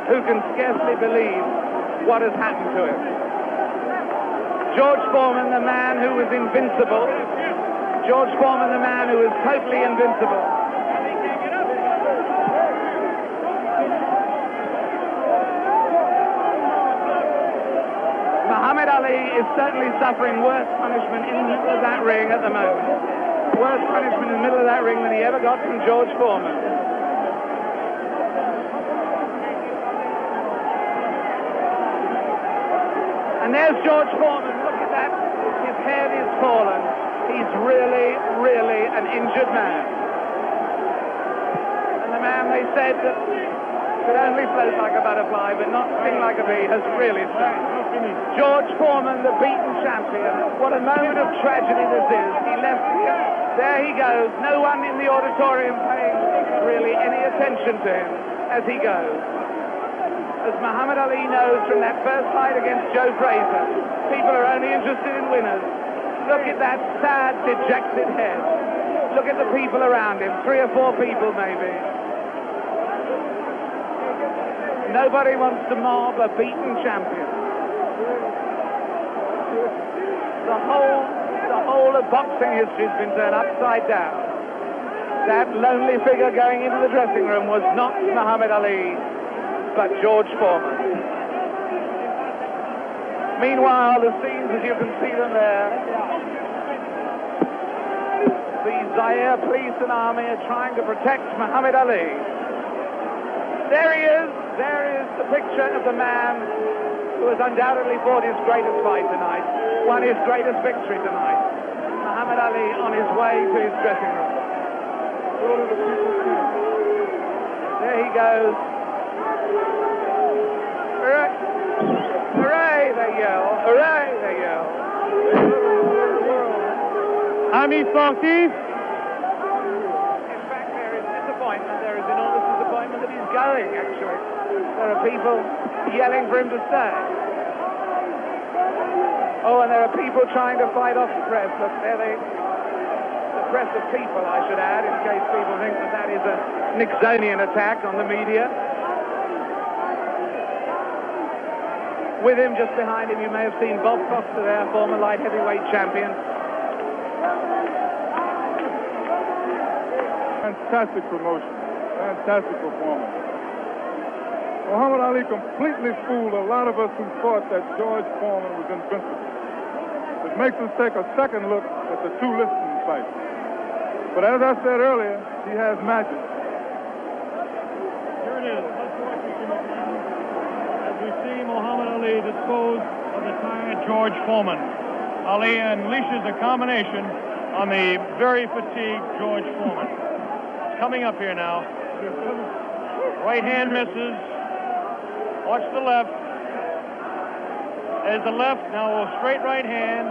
Who can scarcely believe what has happened to him. George Foreman, the man who was invincible. George Foreman, the man who was totally invincible. Muhammad Ali is certainly suffering worse punishment in the middle of that ring at the moment. Worse punishment in the middle of that ring than he ever got from George Foreman. And there's George Foreman. Look at that. His head is fallen. He's really, really an injured man. And the man they said that could only float like a butterfly but not sting like a bee has really stung. George Foreman, the beaten champion. What a moment of tragedy this is. He left here. There he goes. No one in the auditorium paying really any attention to him as he goes. As Muhammad Ali knows from that first fight against Joe Frazier, people are only interested in winners. Look at that sad, dejected head. Look at the people around him, 3 or 4 people maybe. Nobody wants to mob a beaten champion. The whole of boxing history has been turned upside down. That lonely figure going into the dressing room was not Muhammad Ali, but George Foreman. Meanwhile, the scenes as you can see them there, the Zaire police and army are trying to protect Muhammad Ali. There he is. There is the picture of the man who has undoubtedly fought his greatest fight tonight, won his greatest victory tonight. Muhammad Ali on his way to his dressing room. There he goes. Hooray! Hooray, they yell. Hooray, they yell. Amis sportifs. In fact, there is disappointment. There is enormous disappointment that he's going, actually. There are people yelling for him to stay. Oh, and there are people trying to fight off the press. Look, there the press of people, I should add, in case people think that that is a Nixonian attack on the media. With him, just behind him, you may have seen Bob Foster there, former light heavyweight champion. Fantastic promotion. Fantastic performance. Muhammad Ali completely fooled a lot of us who thought that George Foreman was invincible. It makes us take a second look at the 2 Liston fights. But as I said earlier, he has magic. Here it is. Let's watch it as we see Muhammad Ali dispose of the retired George Foreman. Ali unleashes a combination on the very fatigued George Foreman. It's coming up here now. Right hand misses. Watch the left. There's the left. Now a straight right hand.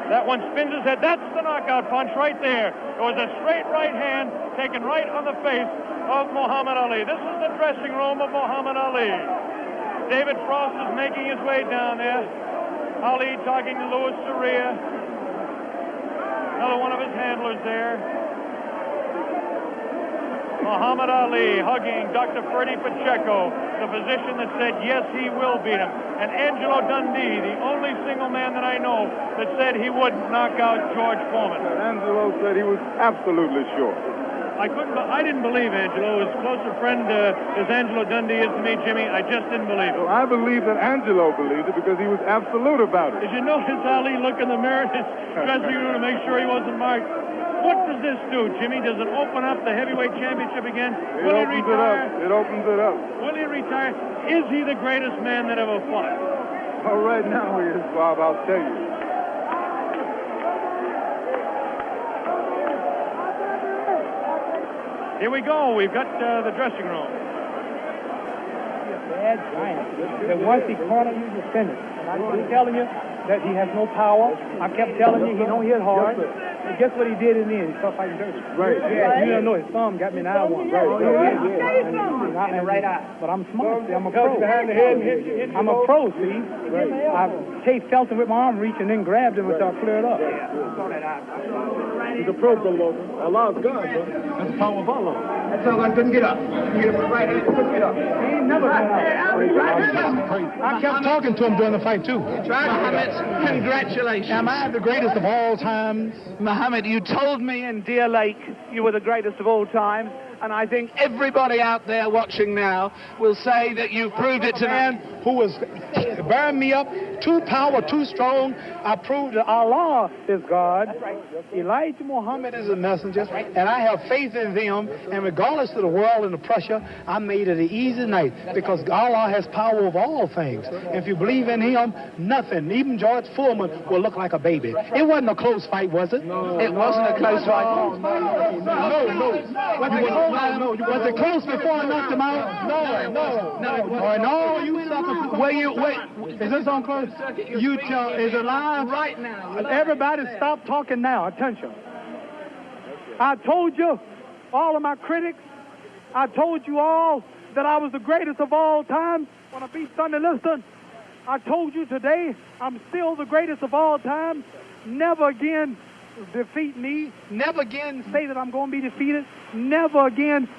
That one spins his head. That's the knockout punch right there. It was a straight right hand taken right on the face of Muhammad Ali. This is the dressing room of Muhammad Ali. David Frost is making his way down there. Ali talking to Louis Soria. Another one of his handlers there. Muhammad Ali hugging Dr. Freddie Pacheco, the physician that said, yes, he will beat him. And Angelo Dundee, the only single man that I know that said he would knock out George Foreman. Angelo said he was absolutely sure. I didn't believe Angelo. As close a friend as Angelo Dundee is to me, Jimmy, I just didn't believe it. Well, I believe that Angelo believed it because he was absolute about it. Did you notice Ali look in the mirror in his dressing room to make sure he wasn't marked? What does this do, Jimmy? Does it open up the heavyweight championship again? Will he retire? It opens it up. Will he retire? Is he the greatest man that ever fought? Well, right now he is, Bob, I'll tell you. Here we go. We've got the dressing room. Bad giant. That once he caught him, he was finished. And I kept telling you that he has no power. I kept telling you he don't hit hard. And guess what he did in the end? He started fighting dirty. Right. Yeah, you don't know his thumb got me an eye one. Right. Yeah. Right eye. But I'm smart. See, I'm a pro. I'm a pro, see. Right. I felt him with my arm reach and then grabbed him until I cleared up. He's a pro, Logan. Allah's God, bro. That's the power of Allah. That's all I couldn't get up. Get up with right hand, couldn't get up. He ain't never got up. I kept talking to him during the fight, too. Muhammad, congratulations. Am I the greatest of all times? Muhammad, you told me in Deer Lake you were the greatest of all times, and I think everybody out there watching now will say that you've proved it tonight. Who was bearing me up, too power, too strong. I proved that Allah is God. Elijah Muhammad is a messenger, and I have faith in them. And regardless of the world and the pressure, I made it an easy night because Allah has power of all things. If you believe in Him, nothing, even George Foreman, will look like a baby. It wasn't a close fight, was it? No, it wasn't a close fight. No. Was it close before I knocked him out? No. You sucker. Wait. Is this on close? You tell. Is it live? Right now. Everybody stop talking now. Attention. I told you, all of my critics, I told you all that I was the greatest of all time when I beat Sonny Liston. I told you today I'm still the greatest of all time. Never again defeat me. Never again say that I'm going to be defeated. Never again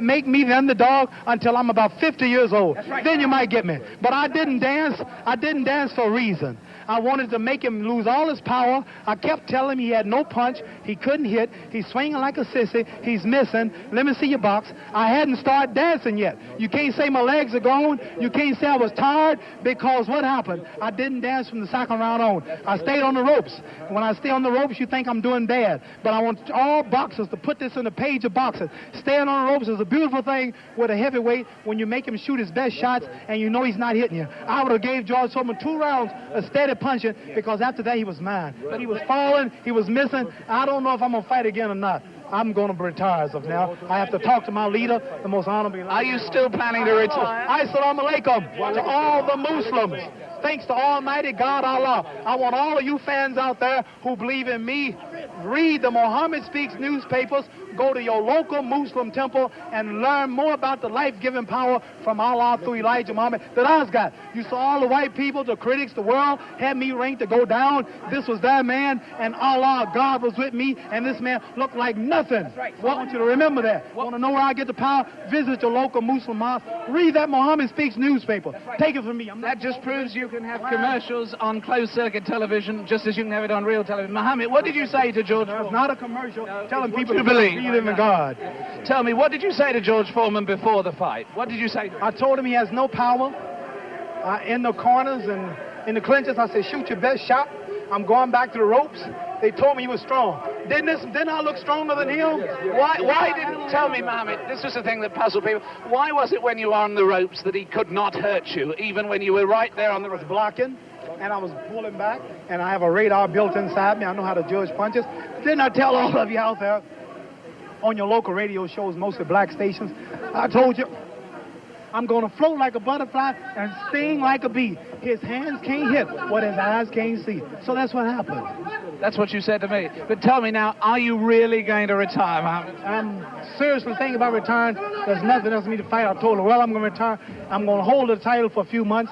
make me the underdog until I'm about 50 years old. Right. Then you might get me. But I didn't dance. I didn't dance for a reason. I wanted to make him lose all his power. I kept telling him he had no punch. He couldn't hit. He's swinging like a sissy. He's missing. Let me see your box. I hadn't started dancing yet. You can't say my legs are gone. You can't say I was tired because what happened? I didn't dance from the second round on. I stayed on the ropes. When I stay on the ropes, you think I'm doing bad. But I want all boxers to put this in the page of boxing. Staying on the ropes is a beautiful thing with a heavyweight when you make him shoot his best shots and you know he's not hitting you. I would have gave George Foreman 2 rounds of steady punching because after that he was mine. But he was falling, he was missing. I don't know if I'm going to fight again or not. I'm going to retire as of now. I have to talk to my leader, the most honorable. Are you still planning to retire? Assalamu alaikum to all the Muslims. Thanks to Almighty God Allah. I want all of you fans out there who believe in me, read the Muhammad Speaks newspapers, go to your local Muslim temple and learn more about the life-giving power from Allah through Elijah Muhammad that I's got. You saw all the white people, the critics, the world had me ranked to go down. This was that man, and Allah, God was with me, and this man looked like nothing. Right. Well, I want you to remember that. Want to know where I get the power? Visit your local Muslim mosque. Read that Muhammad Speaks newspaper. Right. Take it from me. That just proves you can have commercials on closed-circuit television just as you can have it on real television. Muhammad, what did you say to George Foreman? It's not a commercial. Telling people to believe in God. Tell me, what did you say to George Foreman before the fight? What did you say to him? I told him he has no power in the corners and in the clinches. I said, shoot your best shot. I'm going back to the ropes. They told me he was strong. Didn't I look stronger than him? Why didn't, tell me, Muhammad, this was the thing that puzzled people. Why was it when you were on the ropes that he could not hurt you, even when you were right there on the ropes? Blocking, and I was pulling back, and I have a radar built inside me. I know how to judge punches. Didn't I tell all of you out there on your local radio shows, mostly black stations, I told you, I'm going to float like a butterfly and sting like a bee. His hands can't hit what his eyes can't see. So that's what happened. That's what you said to me. But tell me now, are you really going to retire, Muhammad? I'm seriously thinking about retiring. There's nothing else for me to fight. I told her, well, I'm going to retire. I'm going to hold the title for a few months.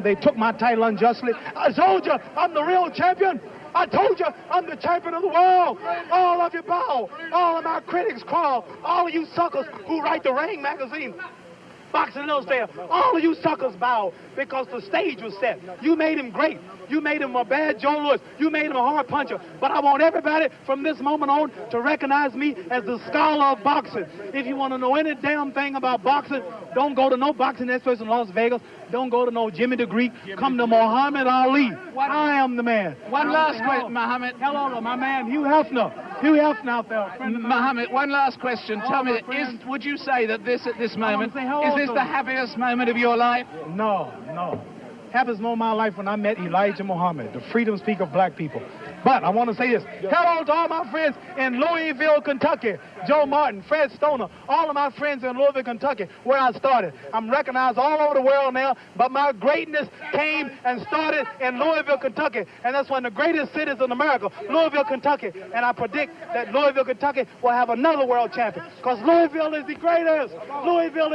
They took my title unjustly. I told you, I'm the real champion. I told you, I'm the champion of the world. All of you bow. All of my critics crawl. All of you suckers who write the Ring magazine, Boxing Illustrated, all of you suckers bow because the stage was set. You made him great. You made him a bad Joe Louis. You made him a hard puncher. But I want everybody from this moment on to recognize me as the scholar of boxing. If you want to know any damn thing about boxing, don't go to no boxing experts in Las Vegas. Don't go to no Jimmy the Greek. Come to Muhammad Ali. I am the man. One last question, Muhammad. Hello to my man, Hugh Hefner. Hugh Hefner out there. Muhammad, one last question. Tell me, would you say that this, at this moment, is this the happiest moment of your life? No. Happiest moment of my life when I met Elijah Muhammad, the freedom speaker of black people. But I want to say this. Hello to all my friends in Louisville, Kentucky. Joe Martin, Fred Stoner, all of my friends in Louisville, Kentucky, where I started. I'm recognized all over the world now, but my greatness came and started in Louisville, Kentucky. And that's one of the greatest cities in America, Louisville, Kentucky. And I predict that Louisville, Kentucky will have another world champion because Louisville is the greatest. Louisville